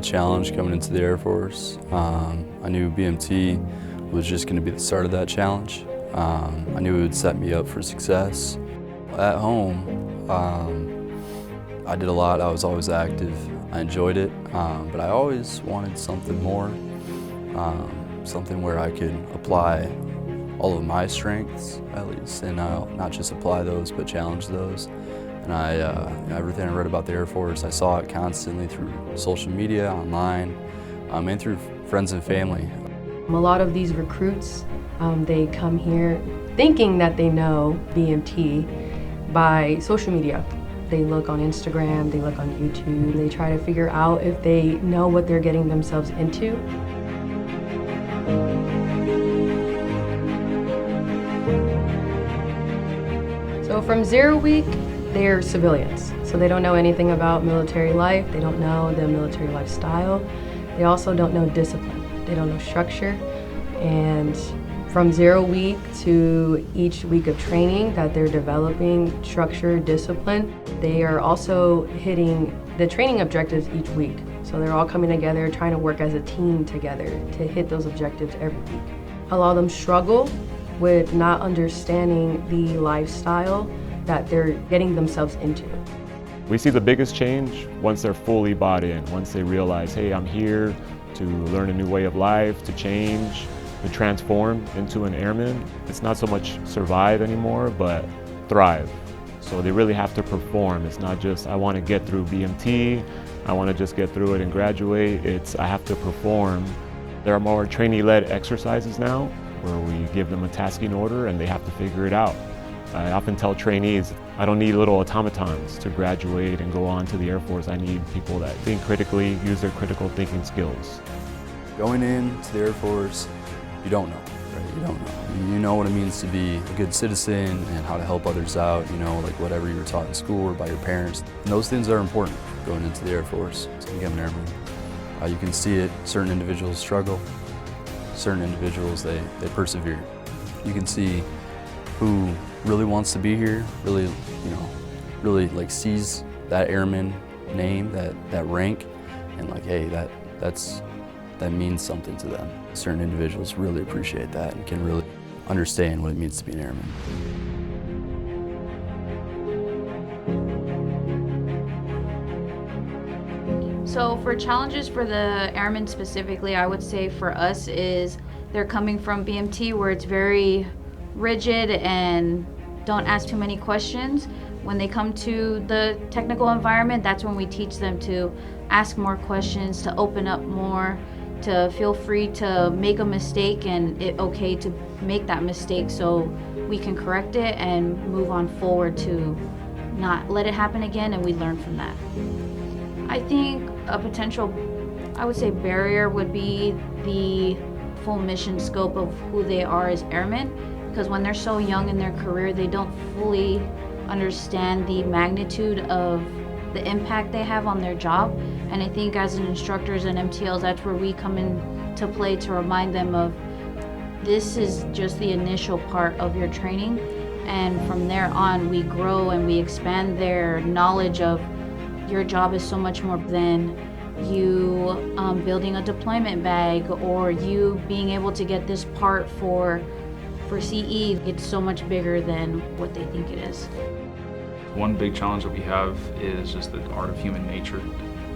a challenge coming into the Air Force. I knew BMT was just going to be the start of that challenge. I knew it would set me up for success. At home, I did a lot. I was always active. I enjoyed it, but I always wanted something more, something where I could apply all of my strengths, at least, and not just apply those, but challenge those. And everything I read about the Air Force, I saw it constantly through social media, online, and through friends and family. A lot of these recruits, they come here thinking that they know BMT by social media. They look on Instagram, they look on YouTube, they try to figure out if they know what they're getting themselves into. So from 0 week, they're civilians. So they don't know anything about military life, they don't know the military lifestyle, they also don't know discipline, they don't know structure. And from 0 week to each week of training that they're developing structure, discipline, they are also hitting the training objectives each week. So they're all coming together, trying to work as a team together to hit those objectives every week. A lot of them struggle with not understanding the lifestyle that they're getting themselves into. We see the biggest change once they're fully bought in, once they realize, hey, I'm here to learn a new way of life, to change, to transform into an airman. It's not so much survive anymore, but thrive. So they really have to perform. It's not just, I want to get through BMT, I want to just get through it and graduate. It's, I have to perform. There are more trainee-led exercises now, where we give them a tasking order and they have to figure it out. I often tell trainees, I don't need little automatons to graduate and go on to the Air Force. I need people that think critically, use their critical thinking skills. Going into the Air Force, you don't know, right? You don't know. You know what it means to be a good citizen and how to help others out, you know, like whatever you were taught in school or by your parents. And those things are important going into the Air Force to become an airman. You can see it, certain individuals struggle, certain individuals, they persevere. You can see who really wants to be here, really, really like sees that airman name, that rank, and like, hey, that means something to them. Certain individuals really appreciate that and can really understand what it means to be an airman. So for challenges for the airmen specifically, I would say for us is they're coming from BMT where it's very rigid and don't ask too many questions. When they come to the technical environment, that's when we teach them to ask more questions, to open up more, to feel free to make a mistake and it's okay to make that mistake so we can correct it and move on forward to not let it happen again and we learn from that. I think a potential, I would say barrier would be the full mission scope of who they are as airmen, because when they're so young in their career, they don't fully understand the magnitude of the impact they have on their job. And I think as an instructors and MTLs, that's where we come into play to remind them of this is just the initial part of your training. And from there on, we grow and we expand their knowledge of your job is so much more than you building a deployment bag or you being able to get this part for CE. It's so much bigger than what they think it is. One big challenge that we have is just the art of human nature.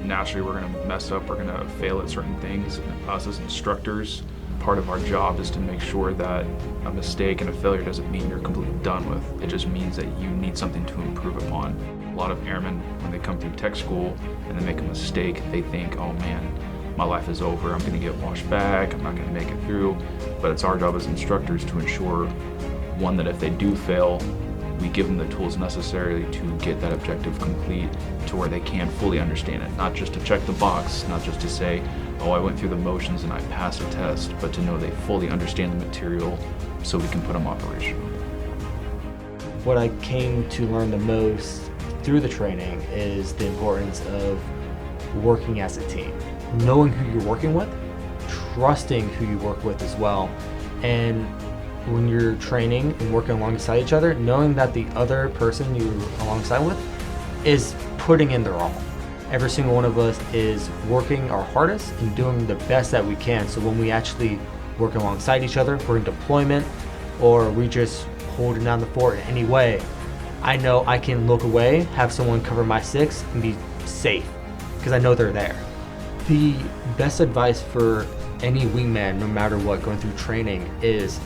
Naturally, we're going to mess up, we're going to fail at certain things. Us as instructors, part of our job is to make sure that a mistake and a failure doesn't mean you're completely done with. It just means that you need something to improve upon. A lot of airmen, when they come through tech school and they make a mistake, they think, oh man, my life is over, I'm going to get washed back, I'm not going to make it through. But it's our job as instructors to ensure, one, that if they do fail, we give them the tools necessary to get that objective complete to where they can fully understand it. Not just to check the box, not just to say, oh, I went through the motions and I passed a test, but to know they fully understand the material so we can put them operational. What I came to learn the most through the training is the importance of working as a team. Knowing who you're working with, trusting who you work with as well, and when you're training and working alongside each other, knowing that the other person you're alongside with is putting in their all. Every single one of us is working our hardest and doing the best that we can. So when we actually work alongside each other, we're in deployment, or we just holding down the fort in any way, I know I can look away, have someone cover my six, and be safe because I know they're there. The best advice for any wingman, no matter what, going through training is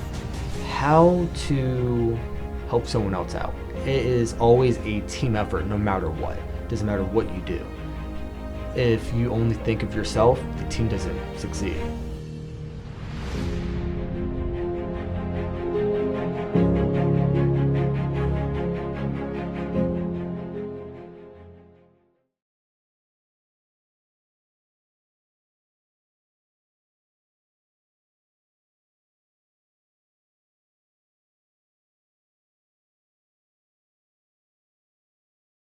how to help someone else out. It is always a team effort, no matter what. It doesn't matter what you do. If you only think of yourself, the team doesn't succeed.